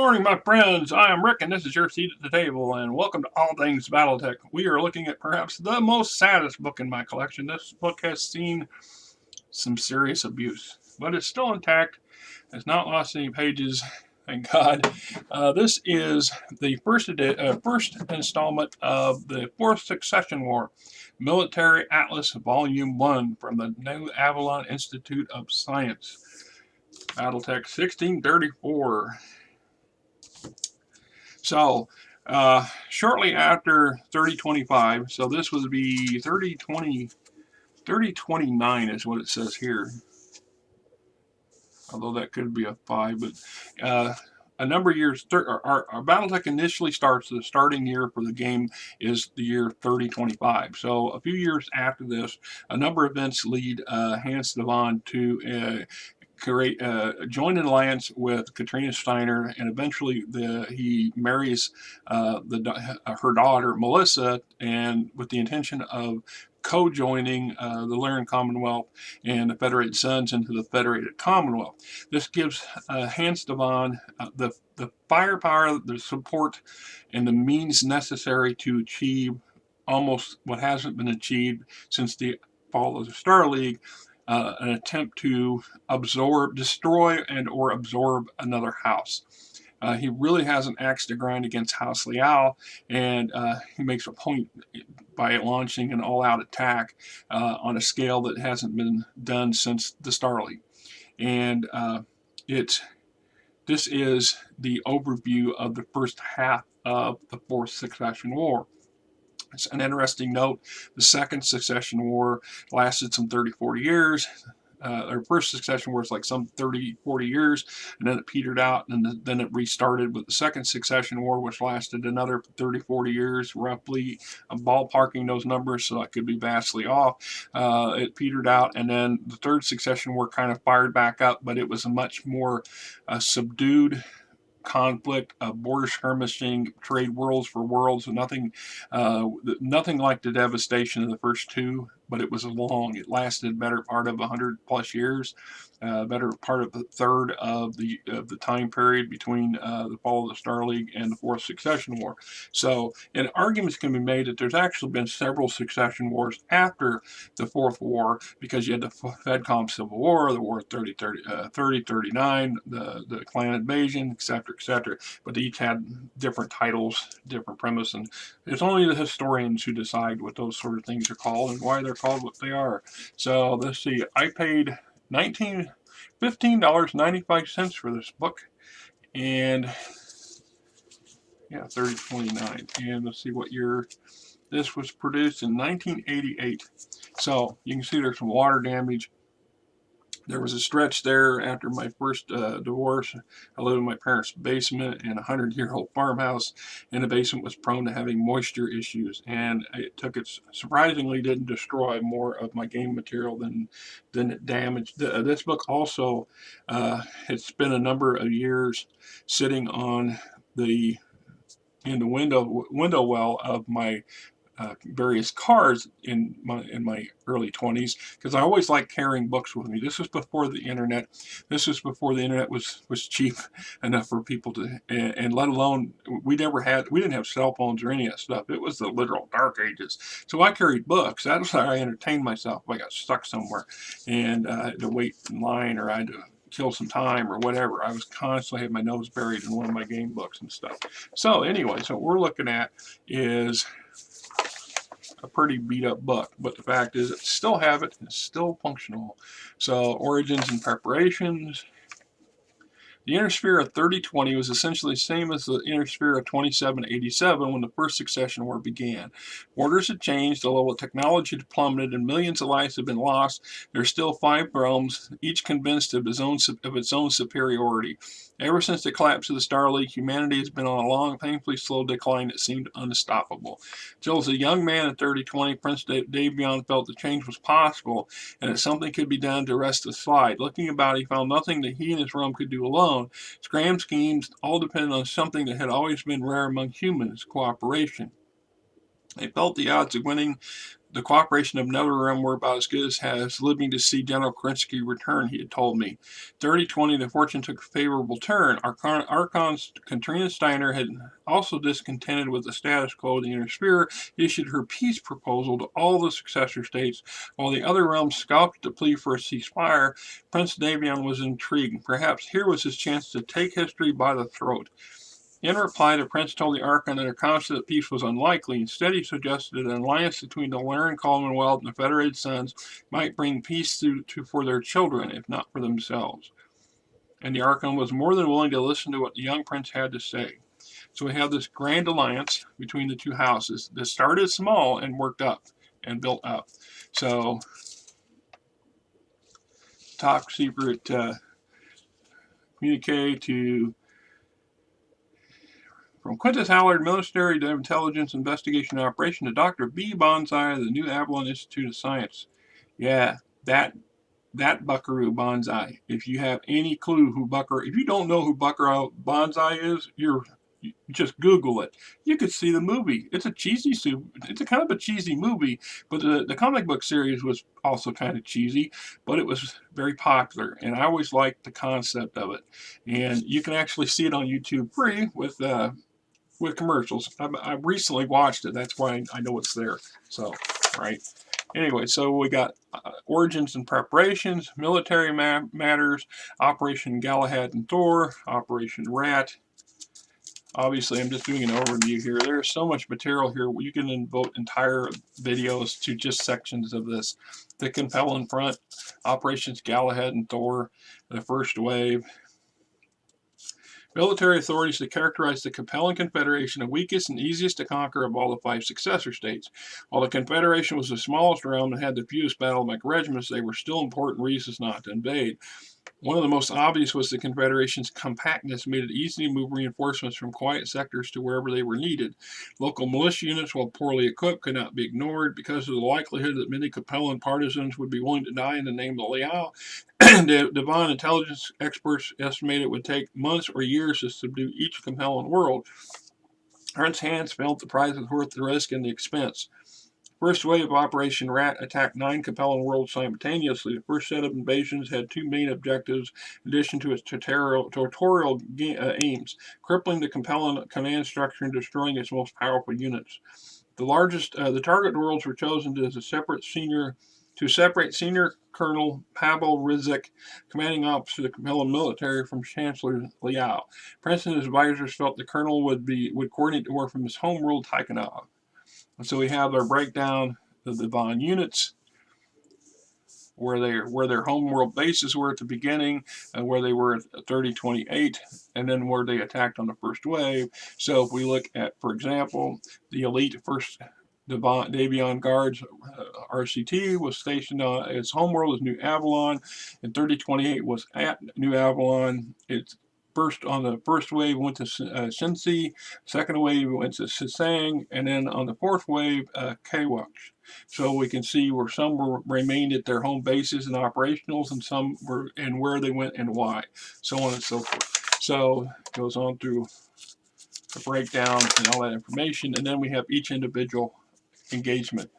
morning, my friends. I am Rick, and this is your seat at the table, and welcome to All Things Battletech. We are looking at perhaps the most saddest book in my collection. This book has seen some serious abuse, but it's still intact. It's not lost any pages, thank God. This is the first installment of the Fourth Succession War, Military Atlas Volume 1 from the New Avalon Institute of Science. Battletech 1634. So, shortly after 3025, so this would be 3029 is what it says here. Although that could be a 5, but a number of years, our Battletech initially starts, the starting year for the game is the year 3025. So a few years after this, a number of events lead Hanse Davion to join an alliance with Katrina Steiner, and eventually he marries her daughter Melissa, and with the intention of co-joining the Lyran Commonwealth and the Federated Suns into the Federated Commonwealth. This gives Hanse Davion the firepower, the support, and the means necessary to achieve almost what hasn't been achieved since the fall of the Star League. An attempt to destroy and or absorb another house. He really has an axe to grind against House Liao, and he makes a point by launching an all-out attack on a scale that hasn't been done since the Star League. And this is the overview of the first half of the Fourth Succession War. It's an interesting note. The Second Succession War lasted some 30-40 years. Our first Succession War was like some 30-40 years, and then it petered out, and then it restarted with the Second Succession War, which lasted another 30-40 years, roughly. I'm ballparking those numbers, so I could be vastly off. It petered out, and then the Third Succession War kind of fired back up, but it was a much more subdued conflict, border skirmishing, trade worlds for worlds, nothing like the devastation of the first two, but it was long. It lasted better part of 100 plus years, better part of a third of the time period between the fall of the Star League and the Fourth Succession War. So, and arguments can be made that there's actually been several succession wars after the Fourth War, because you had the FedCom Civil War, the War of 3039, the Klan invasion, etc., etc. But they each had different titles, different premise, and it's only the historians who decide what those sort of things are called and why they're called what they are. So let's see, I paid $15.95 for this book, and yeah, 3029. And let's see what year this was produced, in 1988. So you can see there's some water damage. There was a stretch there after my first divorce. I lived in my parents' basement in a 100-year-old farmhouse, and the basement was prone to having moisture issues. And it surprisingly didn't destroy more of my game material than it damaged. This book also, it's been a number of years sitting in the window well of my various cars in my early 20s, because I always liked carrying books with me. This was before the internet. This was before the internet was cheap enough for people to, and let alone we didn't have cell phones or any of that stuff. It was the literal dark ages. So I carried books. That's how I entertained myself if I got stuck somewhere and I had to wait in line, or I had to kill some time or whatever. I was constantly had my nose buried in one of my game books and stuff. So anyway, so what we're looking at is a pretty beat up book, but the fact is it still have it, it's still functional. So origins and preparations. The inner sphere of 3020 was essentially the same as the inner sphere of 2787 when the First Succession War began. Borders had changed, the level of technology had plummeted, and millions of lives had been lost. There are still 5 realms, each convinced of its own superiority. Ever since the collapse of the Star League, humanity has been on a long, painfully slow decline that seemed unstoppable. Till as a young man in 3020, Prince Davion felt the change was possible and that something could be done to arrest the slide. Looking about, he found nothing that he and his realm could do alone. Grand schemes all depended on something that had always been rare among humans: cooperation. They felt the odds of winning The cooperation of Netherrealm were about as good as living to see General Kerensky return, he had told me. 3020, the fortune took a favorable turn. Archon's Katrina Steiner had also discontented with the status quo of the Inner Sphere, issued her peace proposal to all the successor states, while the other realms scalped the plea for a ceasefire. Prince Davion was intrigued. Perhaps here was his chance to take history by the throat. In reply, the prince told the Archon that a constant peace was unlikely. Instead, he suggested an alliance between the Lyran Commonwealth and the Federated Suns might bring peace for their children, if not for themselves. And the Archon was more than willing to listen to what the young prince had to say. So we have this grand alliance between the two houses that started small and worked up and built up. So, top secret communique to from Quintus Hallard, Military Intelligence Investigation Operation, to Dr. B. Bonsai of the New Avalon Institute of Science. Yeah, that buckaroo Bonsai. If you have any clue who if you don't know who Buckaroo Bonsai is, you just Google it. You could see the movie. It's a kind of a cheesy movie, but the comic book series was also kind of cheesy, but it was very popular, and I always liked the concept of it. And you can actually see it on YouTube free with commercials. I recently watched it. That's why I know it's there. So, right. Anyway, so we got origins and preparations, military matters, Operation Galahad and Thor, Operation Rat. Obviously, I'm just doing an overview here. There's so much material here. You can devote entire videos to just sections of this. The Capellan Front, Operations Galahad and Thor, the first wave. Military authorities that characterized the Capellan Confederation the weakest and easiest to conquer of all the 5 successor states. While the Confederation was the smallest realm and had the fewest Battlemech regiments, they were still important reasons not to invade. One of the most obvious was the Confederation's compactness made it easy to move reinforcements from quiet sectors to wherever they were needed. Local militia units, while poorly equipped, could not be ignored because of the likelihood that many Capellan partisans would be willing to die in the name of Leal. Deviant intelligence experts estimate it would take months or years to subdue each Capellan world. Ernst Hanse felt the prize was worth the risk and the expense. First wave of Operation Rat attacked 9 Capellan worlds simultaneously. The first set of invasions had 2 main objectives, in addition to its tutorial aims: crippling the Capellan command structure and destroying its most powerful units. The target worlds were chosen as separate senior Colonel Pavel Rizek, commanding officer of the Capellan military, from Chancellor Liao. Prince and his advisors felt the colonel would coordinate the war from his homeworld, Tikhonov. And so we have our breakdown of the Von units, where their homeworld bases were at the beginning, and where they were at 3028, and then where they attacked on the first wave. So if we look at, for example, the elite first Deviant Guards RCT was stationed on its homeworld as New Avalon, and 3028 was at New Avalon. On the first wave went to Shensi, second wave went to Sisang, and then on the fourth wave, Kawach. So we can see where some remained at their home bases and operationals, and some were, and where they went and why, so on and so forth. So it goes on through the breakdown and all that information, and then we have each individual engagement.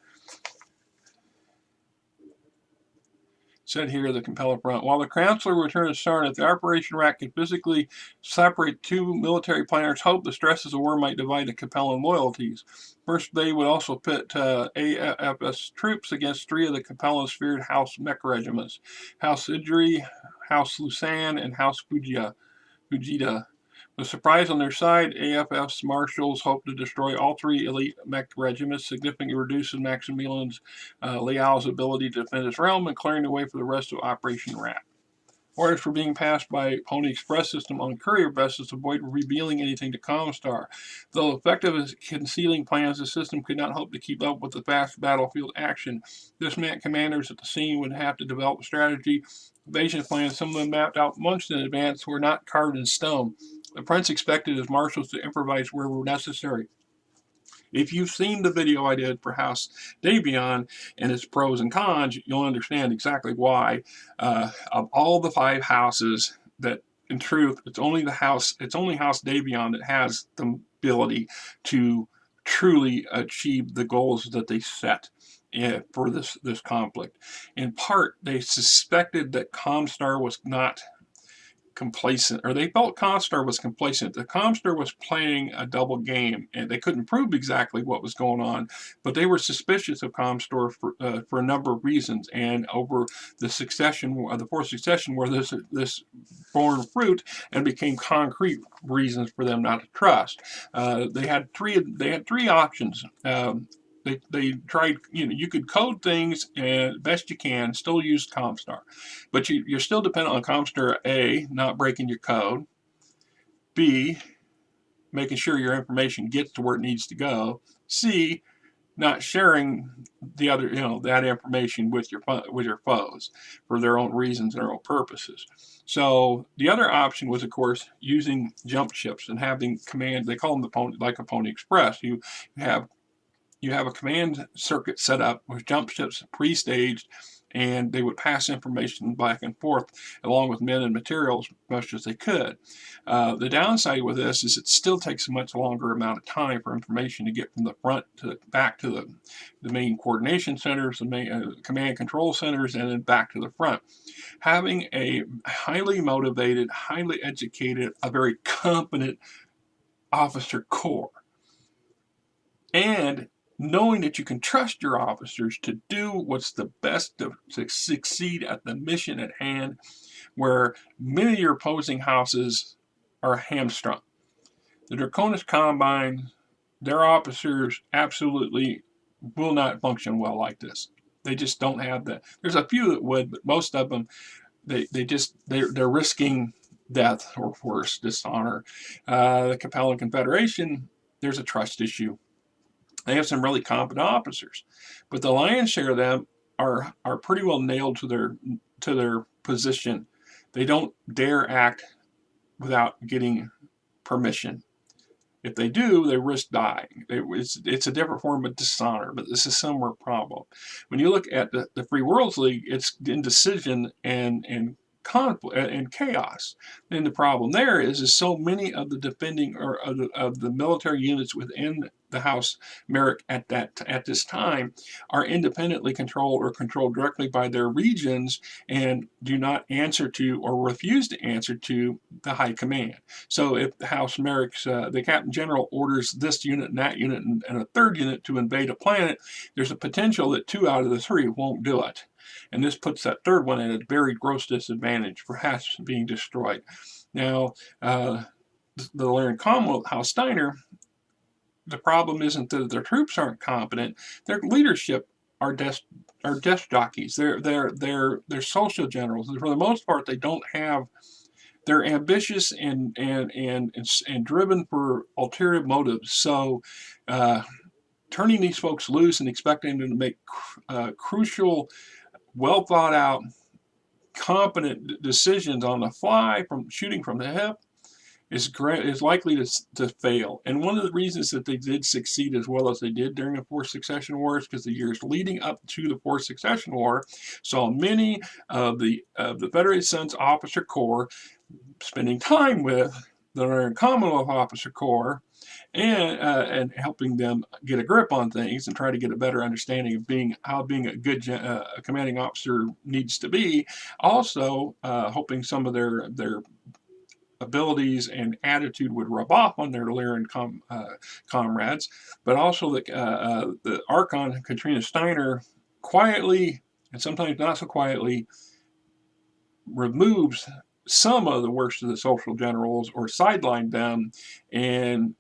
Said here, the Compeller Front. While the Chancellor returned to Sarnath, the Operation Rat could physically separate 2 military planners hoped the stresses of war might divide the Capellan loyalties. First, they would also pit AFS troops against 3 of the Capellan's feared House Mech regiments: House Idri, House Lusan, and House Fujita. With surprise on their side, AFF's marshals hoped to destroy all 3 elite mech regiments, significantly reducing Maximilian Liao's ability to defend his realm and clearing the way for the rest of Operation Rat. Orders were being passed by Pony Express system on courier vessels to avoid revealing anything to Comstar. Though effective as concealing plans, the system could not hope to keep up with the fast battlefield action. This meant commanders at the scene would have to develop a strategy. Invasion plans, some of them mapped out months in advance, were not carved in stone. The prince expected his marshals to improvise wherever necessary. If you've seen the video I did for Hanse Davion and its pros and cons, you'll understand exactly why. Of all the 5 houses, that in truth, it's only Hanse Davion that has the ability to truly achieve the goals that they set. for this conflict. In part, they suspected that Comstar was not complacent, or they felt Comstar was complacent. The Comstar was playing a double game, and they couldn't prove exactly what was going on, but they were suspicious of Comstar for a number of reasons. And over the fourth succession war, this born fruit and became concrete reasons for them not to trust. They had three options. They tried, you could code things and best you can, still use Comstar. But you're still dependent on Comstar, A, not breaking your code, B, making sure your information gets to where it needs to go, C, not sharing the other, that information with your foes for their own reasons, their own purposes. So the other option was, of course, using jump ships and having command. They call them like a Pony Express. You have a command circuit set up with jump ships pre-staged, and they would pass information back and forth along with men and materials much as they could. The downside with this is it still takes a much longer amount of time for information to get from the front back to the main coordination centers, the main command control centers, and then back to the front. Having a highly motivated, highly educated, a very competent officer corps, and knowing that you can trust your officers to do what's the best to succeed at the mission at hand, where many of your opposing houses are hamstrung. The Draconis Combine, their officers absolutely will not function well like this. They just don't have that. There's a few that would, but most of them, they're risking death or worse, dishonor. The Capellan Confederation, there's a trust issue. They have some really competent officers, but the lion's share of them are pretty well nailed to their position. They don't dare act without getting permission. If they do, they risk dying. It's a different form of dishonor, but this is a similar problem. When you look at the Free Worlds League, it's indecision and conflict and chaos. And the problem there is so many of the defending or of the military units within the House Merrick at this time are independently controlled or controlled directly by their regions and do not answer to or refuse to answer to the high command. So if the House Merrick's the Captain General orders this unit and that unit and a third unit to invade a planet, there's a potential that 2 out of the 3 won't do it. And this puts that third one at a very gross disadvantage, perhaps being destroyed. Now, the Lyran Commonwealth, Hanse Steiner, the problem isn't that their troops aren't competent. Their leadership are desk jockeys. They're social generals. And for the most part, they don't have. They're ambitious and driven for ulterior motives. So, turning these folks loose and expecting them to make crucial, well thought out, competent decisions on the fly from shooting from the hip is likely to fail. And one of the reasons that they did succeed as well as they did during the Fourth Succession War is because the years leading up to the Fourth Succession War saw many of the Federated Suns officer corps spending time with the Lyran Commonwealth officer corps and helping them get a grip on things and try to get a better understanding of how being a good commanding officer needs to be. Also, hoping some of their abilities and attitude would rub off on their Lyran comrades, but also the Archon Katrina Steiner quietly and sometimes not so quietly removes some of the worst of the social generals or sidelined them and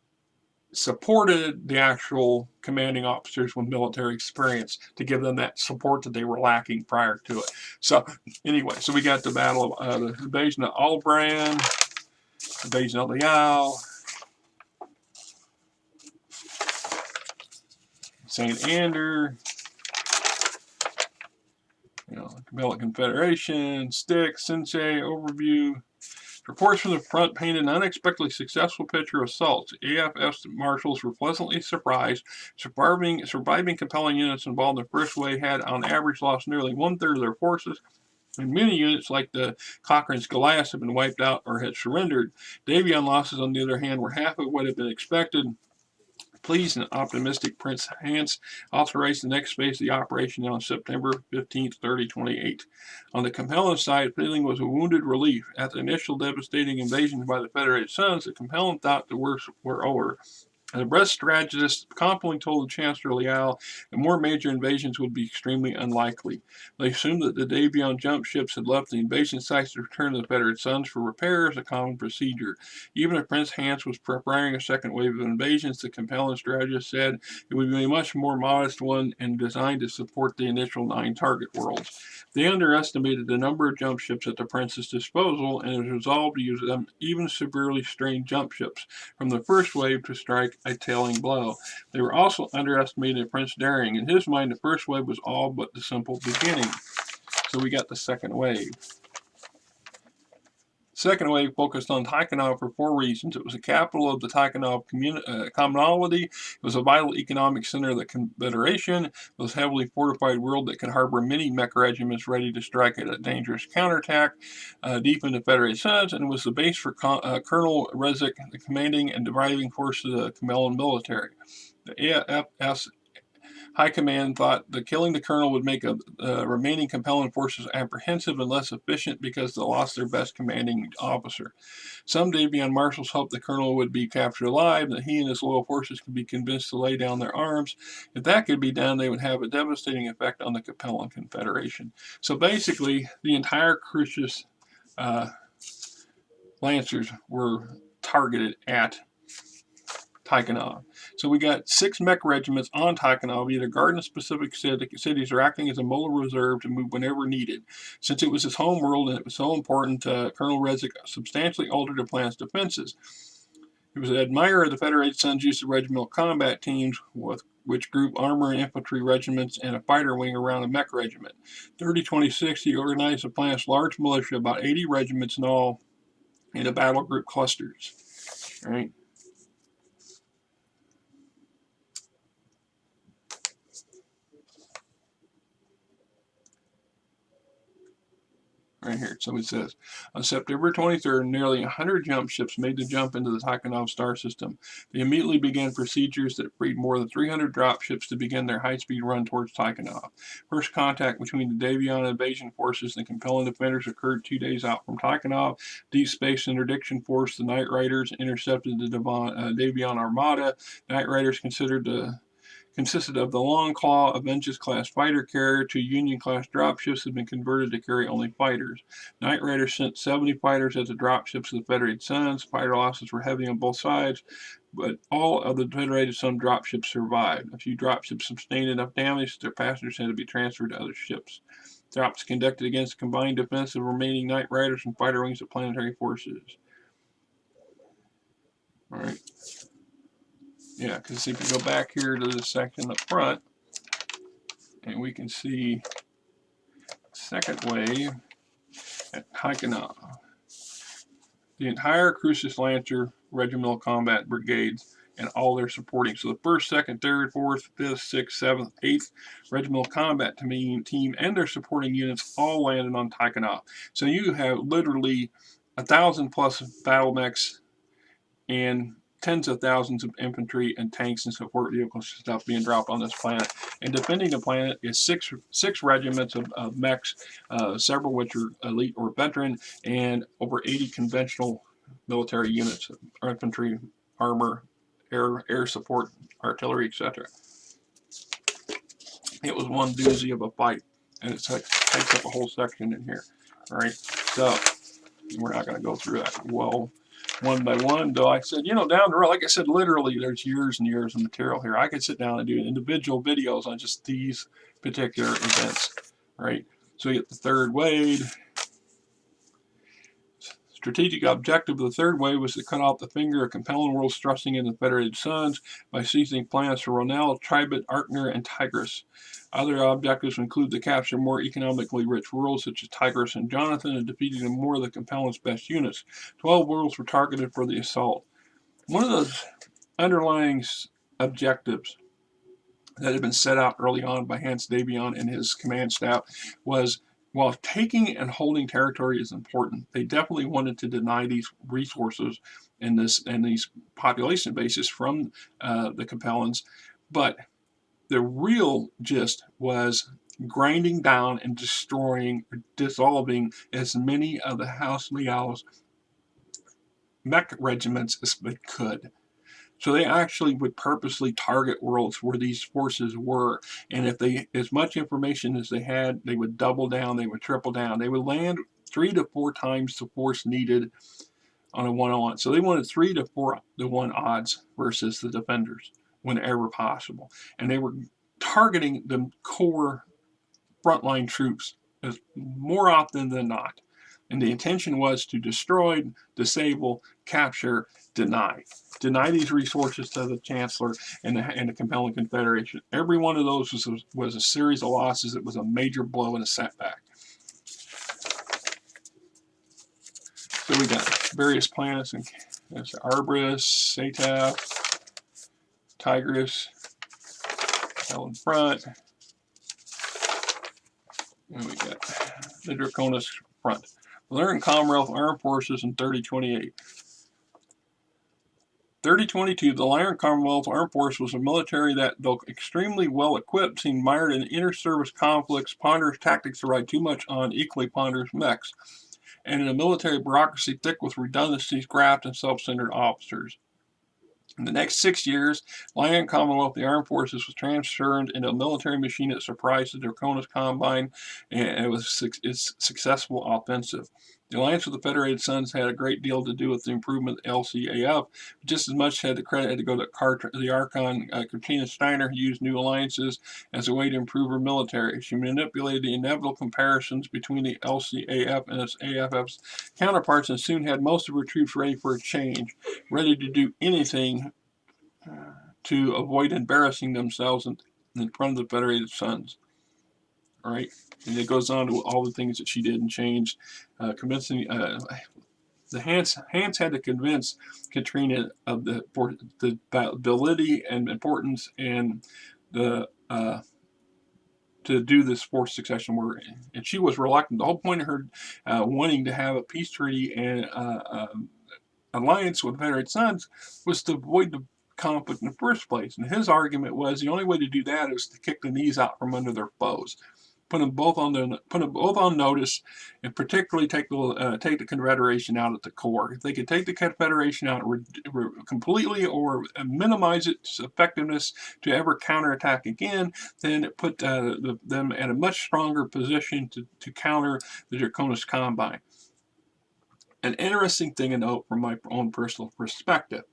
supported the actual commanding officers with military experience to give them that support that they were lacking prior to it. So anyway, so we got the battle of the invasion of Albrand, invasion of Leal, St. Ander, Capellan Confederation, Styx, Sensei, overview. Reports from the front painted an unexpectedly successful picture of assaults. AFS marshals were pleasantly surprised. Surviving Capellan units involved in the first wave had, on average, lost nearly 1/3 of their forces, and many units, like the Cochrane's Goliaths, had been wiped out or had surrendered. Davion losses, on the other hand, were half of what had been expected. Pleased and optimistic, Prince Hanse authorized the next phase of the operation on September 15, 3028. On the Capellan side, feeling was a wounded relief. At the initial devastating invasion by the Federated Suns, the Capellan thought the worst were over. The Brest strategist confidently told the Chancellor Leal that more major invasions would be extremely unlikely. They assumed that the Davion jump ships had left the invasion sites to return to the Federated Suns for repairs, a common procedure. Even if Prince Hanse was preparing a second wave of invasions, the Capellan strategist said it would be a much more modest one and designed to support the initial 9 target worlds. They underestimated the number of jump ships at the Prince's disposal and was resolved to use them, even severely strained jump ships, from the first wave to strike a telling blow. They were also underestimating Prince Daring. In his mind, the first wave was all but the simple beginning. So we got the second wave. Second wave focused on Tikhonov for 4 reasons. It was the capital of the Tikhonov commonality. It was a vital economic center of the Confederation. It was a heavily fortified world that could harbor many mech regiments ready to strike at a dangerous counterattack deep into Federated Suns, and it was the base for Colonel Rezik, the commanding and driving force of the Capellan military. The AFS High Command thought that killing the colonel would make remaining Capellan forces apprehensive and less efficient because they lost their best commanding officer. Some Deviant marshals hoped the colonel would be captured alive, that he and his loyal forces could be convinced to lay down their arms. If that could be done, they would have a devastating effect on the Capellan Confederation. So basically, the entire Crucius Lancers were targeted at Tikhonov. So we got 6 mech regiments on Tikhonov, either guarding specific cities or acting as a molar reserve to move whenever needed. Since it was his home world and it was so important, Colonel Rezik substantially altered the plan's defenses. He was an admirer of the Federated Suns' use of regimental combat teams, which grouped armor and infantry regiments and a fighter wing around a mech regiment. 3026, he organized the plan's large militia, about 80 regiments in all, into battle group clusters. All right. Right here. So it says, on September 23rd, nearly 100 jump ships made the jump into the Tikhonov star system. They immediately began procedures that freed more than 300 drop ships to begin their high-speed run towards Tikhonov. First contact between the Deviant invasion forces and the Capellan defenders occurred 2 days out from Tikhonov. Deep Space Interdiction Force, the Night Riders, intercepted the Deviant Armada. Night Riders consisted of the Long Claw Avenges-class fighter carrier. 2 Union-class dropships had been converted to carry only fighters. Night Riders sent 70 fighters as the dropships of the Federated Suns. Fighter losses were heavy on both sides, but all of the Federated Sun dropships survived. A few dropships sustained enough damage that their passengers had to be transferred to other ships. Drops conducted against the combined defense of remaining Night Riders and fighter wings of planetary forces. All right. Yeah, because if you go back here to this section up front, and we can see second wave at Tikhonov. The entire Crucius Lancer regimental combat brigades and all their supporting. So the 1st, 2nd, 3rd, 4th, 5th, 6th, 7th, 8th regimental combat team and their supporting units all landed on Tikhonov. So you have literally 1,000 plus Battlemechs and tens of thousands of infantry and tanks and support vehicles and stuff being dropped on this planet. And defending the planet is six regiments of mechs, several which are elite or veteran, and over 80 conventional military units, infantry, armor, air support, artillery, etc. It was one doozy of a fight, and it takes up a whole section in here. All right, so we're not going to go through that well one by one, though. I said, down the road, like I said, literally there's years and years of material here. I could sit down and do individual videos on just these particular events, right? So you get the third wave. Strategic objective of the third wave was to cut off the finger of Capellan worlds thrusting into the Federated Suns by seizing planets for Ronel, Tribut, Arkner, and Tigris. Other objectives include the capture of more economically rich worlds such as Tigris and Jonathan, and defeating more of the Capellan's best units. 12 worlds were targeted for the assault. One of those underlying objectives that had been set out early on by Hanse Davion and his command staff was, while taking and holding territory is important, they definitely wanted to deny these resources in these population bases from the Capellans, but the real gist was grinding down and destroying, or dissolving as many of the House Liao's mech regiments as they could. So they actually would purposely target worlds where these forces were, and if they, as much information as they had, they would double down, they would triple down, they would land 3 to 4 times the force needed on a one-on-one. So they wanted 3 to 4 to 1 odds versus the defenders whenever possible, and they were targeting the core frontline troops as more often than not. And the intention was to destroy, disable, capture, deny these resources to the Chancellor and the Capellan Confederation. Every one of those was a series of losses. It was a major blow and a setback. So we got various planets, and there's Arbris, Sataph, Tigris, Capellan Front, and we got the Draconis Front. Lyran Commonwealth Armed Forces in 3028. 3022, the Lyran Commonwealth Armed Force was a military that, though extremely well equipped, seemed mired in inter-service conflicts, ponderous tactics relied too much on equally ponderous mechs, and in a military bureaucracy thick with redundancies, graft, and self-centered officers. In the next 6 years, Lyran Commonwealth, the armed forces, was transformed into a military machine that surprised the Draconis Combine, and it was its successful offensive. The alliance with the Federated Suns had a great deal to do with the improvement of the LCAF. Just as much had the credit had to go to the Archon Melissa Steiner, who used new alliances as a way to improve her military. She manipulated the inevitable comparisons between the LCAF and its AFF's counterparts, and soon had most of her troops ready for a change, ready to do anything to avoid embarrassing themselves in front of the Federated Suns. All right, and it goes on to all the things that she did and changed, convincing the Hanse had to convince Katrina of the ability and importance and the to do this forced succession war, and she was reluctant. The whole point of her wanting to have a peace treaty and alliance with the Federated Suns was to avoid the conflict in the first place. And his argument was the only way to do that is to kick the knees out from under their foes, put them both on notice, and particularly take the Confederation out at the core. If they could take the Confederation out completely or minimize its effectiveness to ever counterattack again, then it put them at a much stronger position to counter the Draconis Combine. An interesting thing to note from my own personal perspective,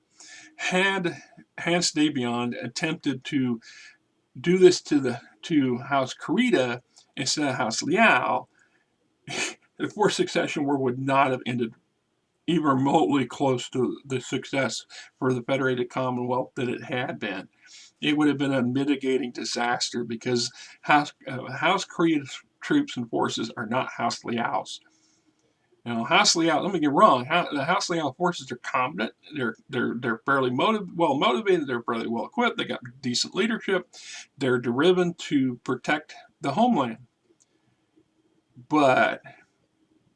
had Hanse Davion attempted to do this to House Kurita instead of House Liao, the forced succession war would not have ended even remotely close to the success for the Federated Commonwealth that it had been. It would have been a mitigating disaster because House Kurita's troops and forces are not House Liao's. Now, Hanse Liao, let me get wrong. The Hanse Liao forces are competent. They're fairly well motivated. They're fairly well equipped. They got decent leadership. They're driven to protect the homeland. But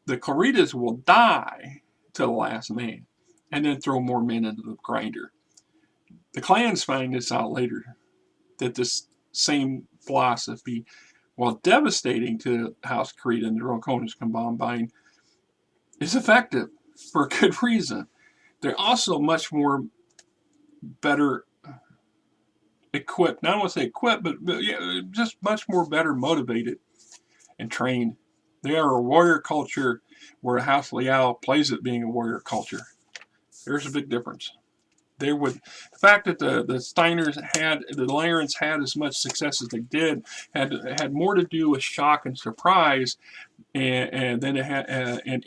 the Kuritas will die to the last man, and then throw more men into the grinder. The clans find this out later, that this same philosophy, while devastating to House Kurita and the Draconis Combine, is effective for a good reason. They're also much more better equipped. Not want to say equipped, but yeah, just much more better motivated and trained. They are a warrior culture where House Liao plays at being a warrior culture. There's a big difference. The fact that the Lyrans had as much success as they did had more to do with shock and surprise, and then it had an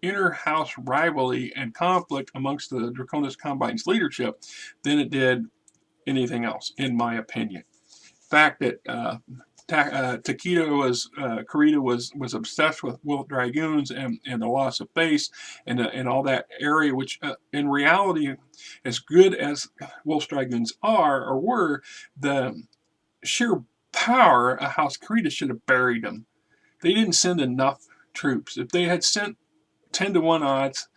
inner house rivalry and conflict amongst the Draconis Combine's leadership than it did anything else, in my opinion. The fact that Kurita was obsessed with Wolf Dragoons and the loss of base and all that area, which in reality, as good as Wolf Dragoons are or were, the sheer power of House Kurita should have buried them. They didn't send enough troops. If they had sent 10 to 1 odds,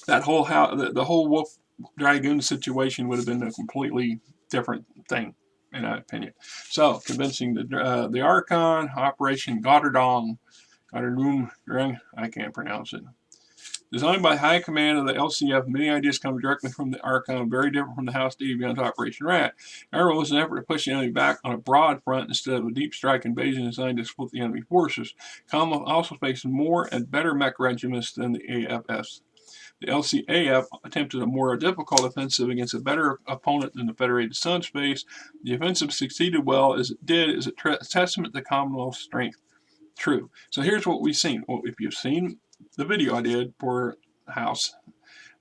that whole the whole Wolf Dragoon situation would have been a completely different thing, in my opinion. So, convincing the Archon, Operation Goddardong, I can't pronounce it. Designed by High Command of the LCF, many ideas come directly from the Archon, very different from the Hanse Davion Operation Rat. However, it was an effort to push the enemy back on a broad front instead of a deep strike invasion designed to split the enemy forces. Commonwealth also faced more and better mech regiments than the AFS. The LCAF attempted a more difficult offensive against a better opponent than the Federated Suns faced. The offensive succeeded well as it did is a testament to Commonwealth's strength. True. So here's what we've seen. Well, if you've seen the video I did for Hanse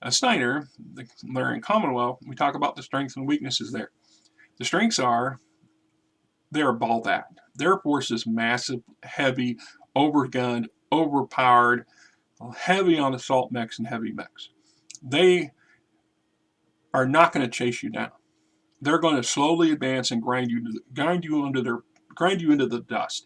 Steiner, the Lyran Commonwealth, we talk about the strengths and weaknesses there. The strengths are they're ball-backed. Their force is massive, heavy, overgunned, overpowered, heavy on assault mechs and heavy mechs. They are not going to chase you down. They're going to slowly advance and grind you into the dust.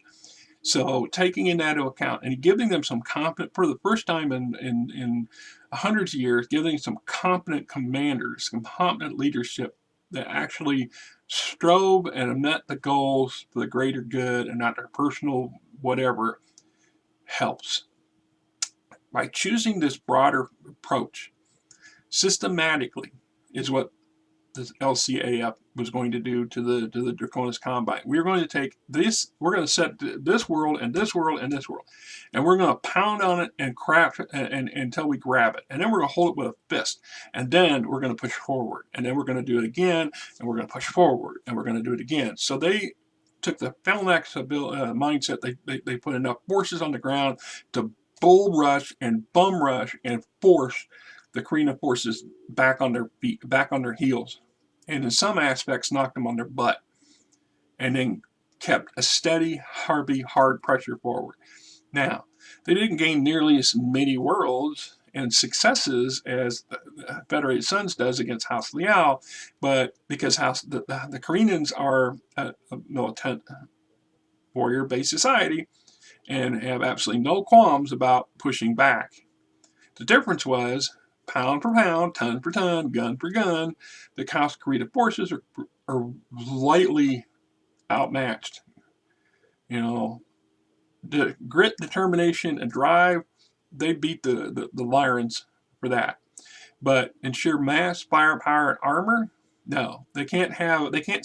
So taking in that into account and giving them some competent, for the first time in hundreds of years, giving some competent commanders, some competent leadership that actually strove and met the goals for the greater good and not their personal whatever, helps. By choosing this broader approach, systematically is what the LCAF was going to do to the Draconis Combine. We're going to take this, we're going to set this world and this world and this world, and we're going to pound on it and craft it until we grab it, and then we're going to hold it with a fist, and then we're going to push forward, and then we're going to do it again, and we're going to push forward, and we're going to do it again. So they took the Battlemechs mindset. They put enough forces on the ground to bull rush and bum rush and force the Karina forces back on their feet, back on their heels, and in some aspects knocked them on their butt, and then kept a steady, hard pressure forward. Now, they didn't gain nearly as many worlds and successes as the Federated Suns does against House Liao, but because the Karenans are a militant warrior-based society and have absolutely no qualms about pushing back. The difference was, pound for pound, ton for ton, gun for gun, the House Karita forces are lightly outmatched. You know, the grit, determination, and drive, they beat the Lyrans for that. But in sheer mass, firepower, and armor, no, they can't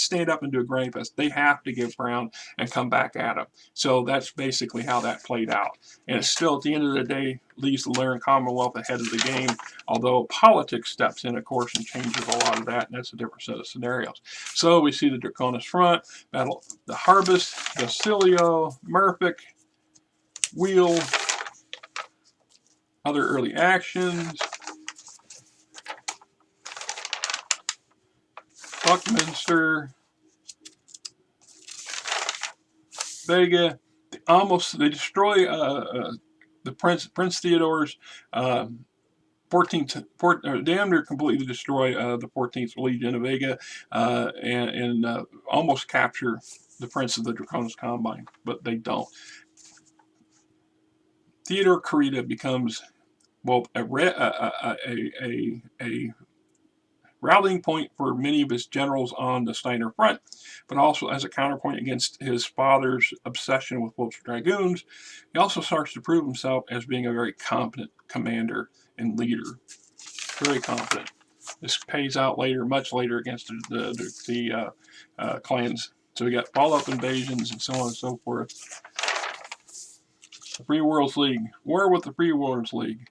stand up and do a grind fest. They have to give ground and come back at them. So that's basically how that played out. And it still, at the end of the day, leaves the Lyran Commonwealth ahead of the game, although politics steps in, of course, and changes a lot of that, and that's a different set of scenarios. So we see the Draconis Front, Battle, the Harvest, Basilio, Murphic, Wheel, other early actions, Buckminster, Vega. They destroy the Prince Theodore's 14th, damn near completely destroy the 14th Legion of Vega and almost capture the Prince of the Draconis Combine, but they don't. Theodore Karita becomes both a rallying point for many of his generals on the Steiner front, but also as a counterpoint against his father's obsession with Wolf's Dragoons. He also starts to prove himself as being a very competent commander and leader. Very competent. This pays out later, much later, against the clans. So we got follow-up invasions and so on and so forth. The Free Worlds League. War with the Free Worlds League.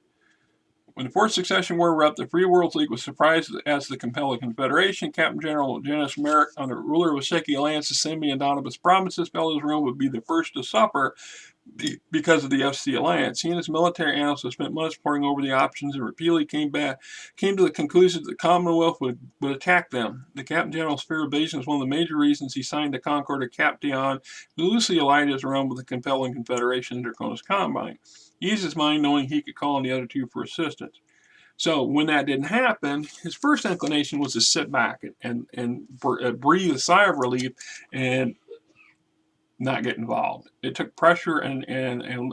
When the Fourth Succession War wrapped, the Free Worlds League was surprised as the Capellan Confederation. Captain General Janus Merrick, under ruler of Waseki Alliance, Symbi and Donibus provinces, felt his realm would be the first to suffer because of the FC Alliance. He and his military analysts have spent months poring over the options and repeatedly came to the conclusion that the Commonwealth would attack them. The Captain General's fear of invasion is one of the major reasons he signed the Concord of Cap Davion, who loosely allied his realm with the Capellan Confederation and Draconis Combine. He eased his mind knowing he could call on the other two for assistance. So when that didn't happen, his first inclination was to sit back and breathe a sigh of relief and not get involved. It took pressure and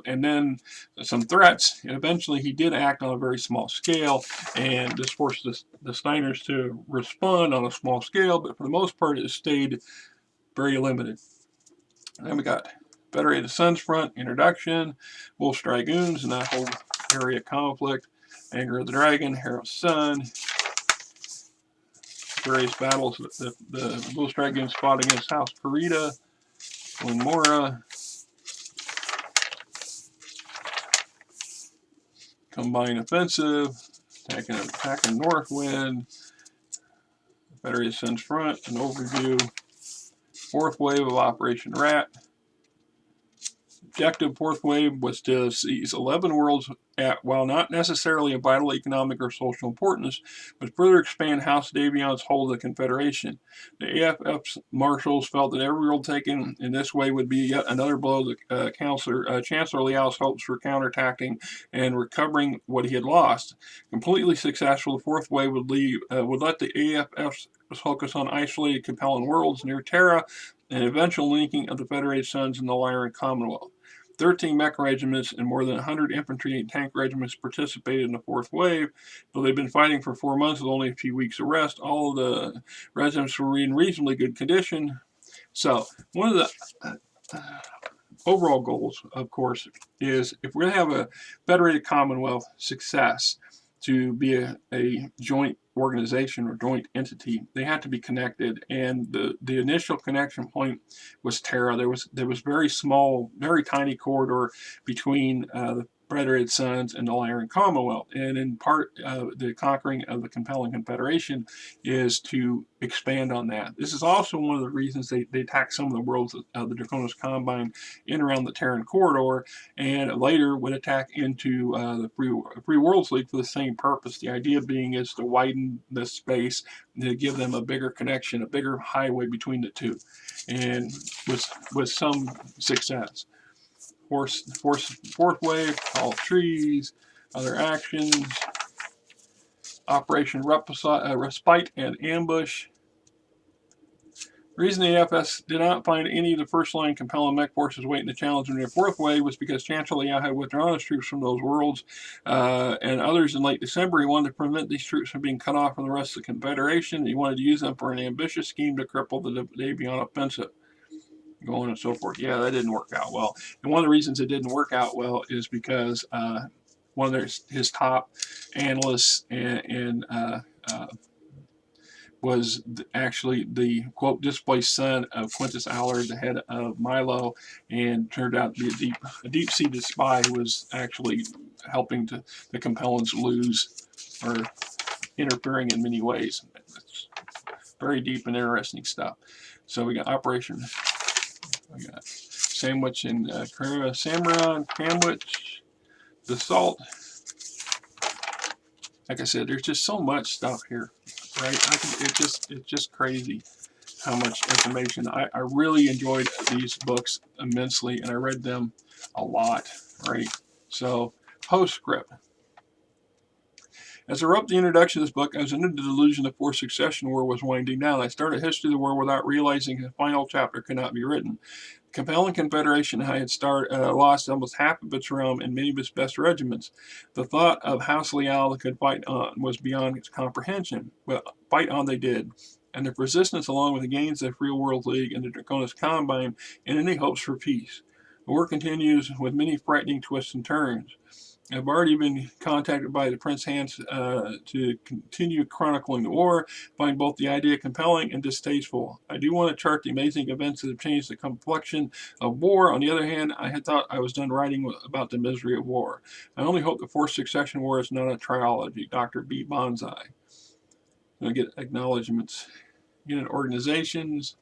then some threats, and eventually he did act on a very small scale, and this forced the Steiners to respond on a small scale, but for the most part it stayed very limited. And then we got Federated Suns Front, Introduction, Wolf's Dragoons, and that whole area of conflict, Anger of the Dragon, Hero's Son, various battles that the Wolf's Dragoons fought against House Kurita, Mora, Combined Offensive, attacking Northwind, Federated Suns Front, an overview, fourth wave of Operation Rat. Objective fourth wave was to seize 11 worlds at, while not necessarily of vital economic or social importance, would further expand Hanse Davion's hold of the Confederation. The AFF's marshals felt that every world taken in this way would be yet another blow to Chancellor Liao's hopes for counterattacking and recovering what he had lost. Completely successful, the fourth wave would let the AFF focus on isolated Capellan worlds near Terra and eventual linking of the Federated Suns and the Lyran Commonwealth. 13 mech regiments and more than 100 infantry and tank regiments participated in the fourth wave. Though they'd been fighting for 4 months with only a few weeks of rest, all of the regiments were in reasonably good condition. So, one of the overall goals, of course, is if we're going to have a Federated Commonwealth success to be a joint organization or joint entity, they had to be connected, and the initial connection point was Terra. There was very small, very tiny corridor between the Federated Suns and the Lyran Commonwealth, and in part the conquering of the Capellan Confederation is to expand on that. This is also one of the reasons they attacked some of the worlds of the Draconis Combine in around the Terran corridor, and later would attack into the Free Worlds League for the same purpose. The idea being is to widen the space, to give them a bigger connection, a bigger highway between the two, and with some success. Fourth wave, Call of Trees, other actions, Operation Respite and Ambush. The reason the AFS did not find any of the first-line Capellan mech forces waiting to challenge in their fourth wave was because Chancellor Liao had withdrawn his troops from those worlds and others in late December. He wanted to prevent these troops from being cut off from the rest of the Confederation. He wanted to use them for an ambitious scheme to cripple the Deviant offensive. Go on and so forth. Yeah, that didn't work out well. And one of the reasons it didn't work out well is because one of his top analysts was actually the, quote, displaced son of Quintus Allard, the head of Milo, and turned out to be a deep-seated spy who was actually helping the Capellans lose, or interfering in many ways. It's very deep and interesting stuff. So we got Operation... We got Sandwich and Samurai, Cramwich, the Salt. Like I said, there's just so much stuff here, right? It's just crazy how much information. I really enjoyed these books immensely, and I read them a lot, right? So, postscript. As I wrote the introduction to this book, I was under the delusion the Fourth Succession War was winding down. I started history of the war without realizing the final chapter could not be written. The Capellan Confederation had lost almost half of its realm and many of its best regiments. The thought of House Liao could fight on was beyond its comprehension, but fight on they did. And their persistence, along with the gains of the Free World League and the Draconis Combine, and any hopes for peace. The war continues with many frightening twists and turns. I've already been contacted by the Prince Hanse to continue chronicling the war, find both the idea compelling and distasteful. I do want to chart the amazing events that have changed the complexion of war. On the other hand, I had thought I was done writing about the misery of war. I only hope the Fourth Succession War is not a trilogy. Dr. B. Bonsai. I'm going to get acknowledgments. Unit organizations.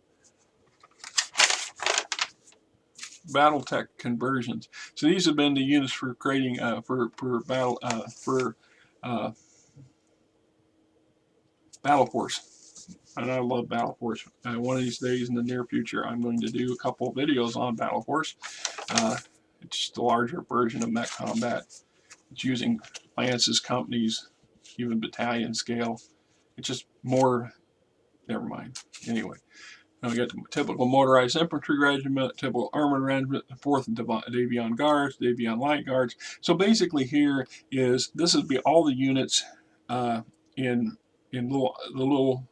Battletech conversions. So these have been the units for creating Battle Force, and I love Battle Force. One of these days in the near future, I'm going to do a couple of videos on Battle Force. It's just a larger version of Mech Combat. It's using lances, companies, even battalion scale. It's just more. Never mind. Anyway. We got the typical Motorized Infantry Regiment, typical Armored Regiment, 4th Davion Guards, Davion Light Guards. So basically here is, this would be all the units in the little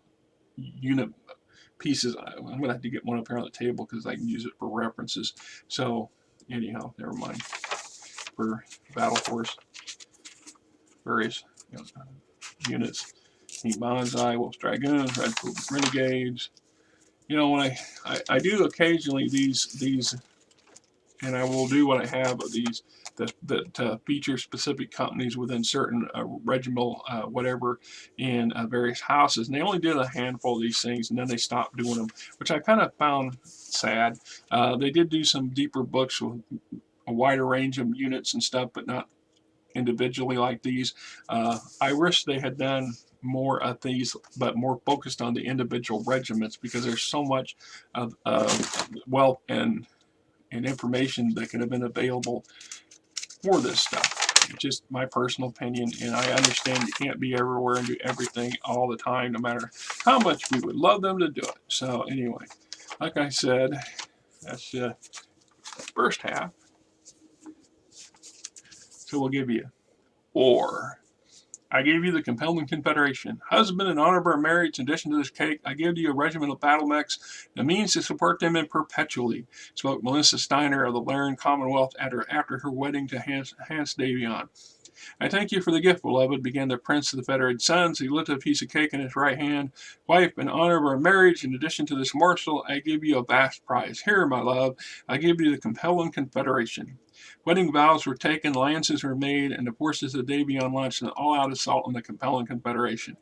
unit pieces. I'm going to have to get one up here on the table because I can use it for references. So anyhow, never mind. For Battle Force, various units. Team Bonsai, Wolf Dragoons, Red Renegades. When I do occasionally these, and I will do what I have of these that feature specific companies within certain regimental whatever in various houses, and they only did a handful of these things, and then they stopped doing them, which I kind of found sad. They did do some deeper books with a wider range of units and stuff, but not individually like these. I wish they had done more of these, but more focused on the individual regiments, because there's so much of wealth and information that could have been available for this stuff. It's just my personal opinion, and I understand you can't be everywhere and do everything all the time, no matter how much we would love them to do it. So anyway, like I said, that's the first half. So we'll give you war. I gave you the Capellan Confederation. Husband and honorable marriage. In addition to this cake, I give you a regiment of Battlemechs, the means to support them in perpetuity, spoke Melissa Steiner of the Lyran Commonwealth after her wedding to Hanse Davion. I thank you for the gift, beloved, began the Prince of the Federated Suns. He lifted a piece of cake in his right hand. Wife, in honor of our marriage, in addition to this morsel, I give you a vast prize. Here, my love, I give you the Capellan Confederation. Wedding vows were taken, alliances were made, and the forces of Davion launched an all-out assault on the Capellan Confederation.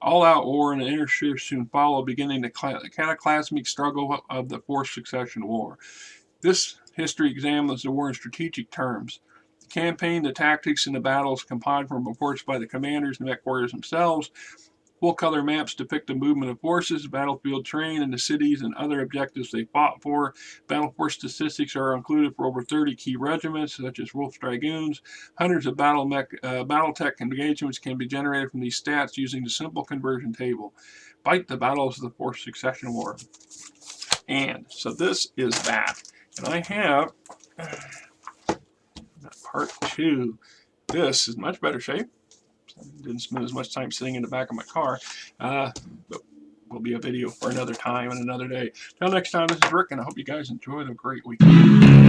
All-out war and an interstrip soon followed, beginning the cataclysmic struggle of the Fourth Succession War. This history examines the war in strategic terms. The campaign, the tactics, and the battles compiled from reports by the commanders and MechWarriors themselves. Full-color maps depict the movement of forces, battlefield terrain, and the cities and other objectives they fought for. Battle force statistics are included for over 30 key regiments, such as Wolf Dragoons. Hundreds of Battletech engagements can be generated from these stats using the simple conversion table. Fight the battles of the Fourth Succession War. And so this is that. And I have part 2. This is in much better shape. Didn't spend as much time sitting in the back of my car, but will be a video for another time and another day. Till next time, this is Rick, and I hope you guys enjoy the great weekend.